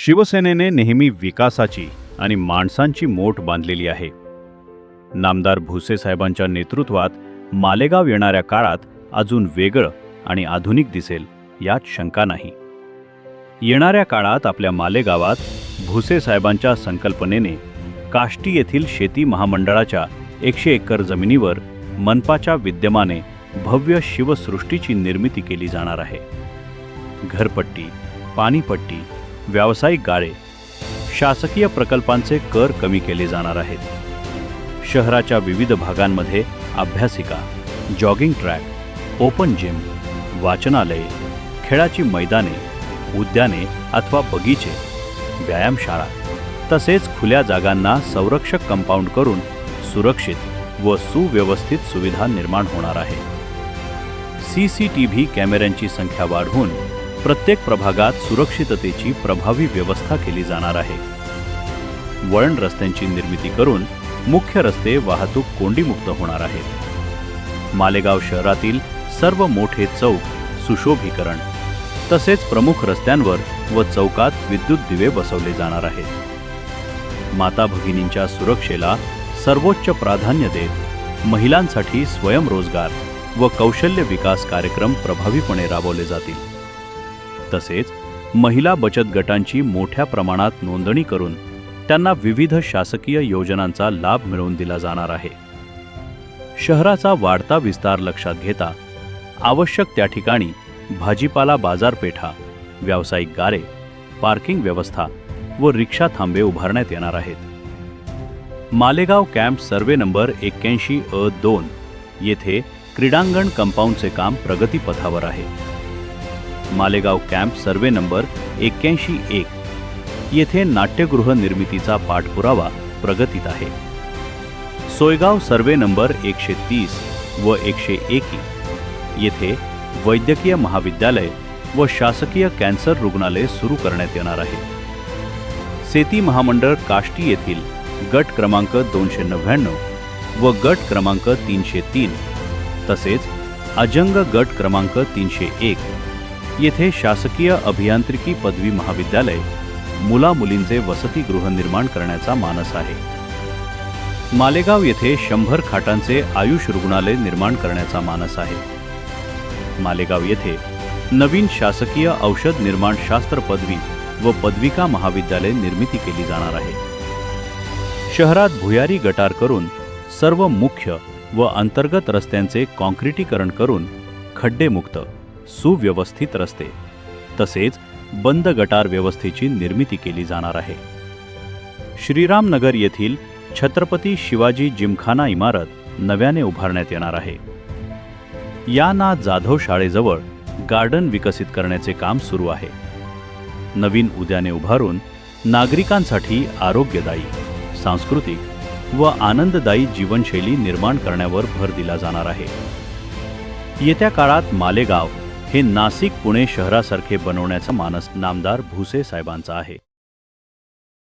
शिवसेनेने नेहमी विकासाची आणि माणसांची मोठ बांधलेली आहे. नामदार भुसे साहेबांच्या नेतृत्वात मालेगाव येणाऱ्या काळात अजून वेगळं आणि आधुनिक दिसेल यात शंका नाही. येणाऱ्या काळात आपल्या मालेगावात भुसे साहेबांच्या संकल्पनेने काष्टी येथील शेती महामंडळाच्या 100 एकर जमिनीवर मनपाच्या विद्यमाने भव्य शिवसृष्टीची निर्मिती केली जाणार आहे. घरपट्टी, पाणीपट्टी, व्यावसायिक गाळे, शासकीय प्रकल्पांचे कर कमी केले जाणार आहेत. शहराच्या विविध भागांमध्ये अभ्यासिका, जॉगिंग ट्रॅक, ओपन जिम, वाचनालये, खेळाची मैदाने, उद्याने अथवा बगीचे, व्यायामशाळा तसेच खुल्या जागांना संरक्षक कंपाऊंड करून सुरक्षित व सुव्यवस्थित सुविधा निर्माण होणार आहे. CCTV कॅमेऱ्यांची संख्या वाढवून प्रत्येक प्रभागात सुरक्षिततेची प्रभावी व्यवस्था केली जाणार आहे. वळण रस्त्यांची निर्मिती करून मुख्य रस्ते वाहतूक कोंडीमुक्त होणार आहेत. मालेगाव शहरातील सर्व मोठे चौक सुशोभीकरण तसेच प्रमुख रस्त्यांवर व चौकात विद्युत दिवे बसवले जाणार आहेत. माता भगिनींच्या सुरक्षेला सर्वोच्च प्राधान्य देत महिलांसाठी स्वयंरोजगार व कौशल्य विकास कार्यक्रम प्रभावीपणे राबवले जातील. तसेच महिला बचत गटांची मोठ्या प्रमाणात नोंदणी करून त्यांना विविध शासकीय योजनांचा लाभ मिळवून दिला जाणार आहे. शहराचा वाढता विस्तार लक्षात घेता आवश्यक त्या ठिकाणी भाजीपाला बाजारपेठा, व्यावसायिक गाळे, पार्किंग व्यवस्था व रिक्षा थांबे उभारण्यात येणार आहेत. Malegaon camp survey number 81A2 येथे क्रीडांगण कंपाऊंडचे काम प्रगतीपथावर आहे. Malegaon camp survey number 81A1 येथे नाट्यगृह निर्मितीचा पाठपुरावा प्रगतीत आहे. सोयगाव सर्वे नंबर 130 व 101 येथे वैद्यकीय महाविद्यालय व शासकीय कॅन्सर रुग्णालय सुरू करण्यात येणार आहे. शेती महामंडळ काष्टी येथील गट क्रमांक 299 व गट क्रमांक 303 तसेच अजंग गट क्रमांक 301 येथे शासकीय अभियांत्रिकी पदवी महाविद्यालय, मुला-मुलींचे वसतिगृह निर्माण करण्याचा मानस आहे. मालेगाव येथे 100 खाटांचे आयुष रुग्णालय निर्माण करण्याचा मानस आहे. मालेगाव येथे नवीन शासकीय औषध निर्माण शास्त्र पदवी व पदविका महाविद्यालय निर्मिती केली जाणार आहे. शहरात भुयारी गटार करून सर्व मुख्य व अंतर्गत रस्त्यांचे काँक्रिटीकरण करून खड्डेमुक्त सुव्यवस्थित रस्ते तसेच बंद गटार व्यवस्थेची निर्मिती केली जाणार आहे. श्रीरामनगर येथील छत्रपती शिवाजी जिमखाना इमारत नव्याने उभारण्यात येणार आहे. या ना जाधव शाळेजवळ गार्डन विकसित करण्याचे काम सुरू आहे. नवीन उद्याने उभारून नागरिकांसाठी आरोग्यदायी, सांस्कृतिक व आनंददायी जीवनशैली निर्माण करण्यावर भर दिला जाणार आहे. येत्या काळात मालेगाव हे नाशिक पुणे शहरासारखे बनवण्याचा मानस नामदार भुसे साहेबांचा आहे.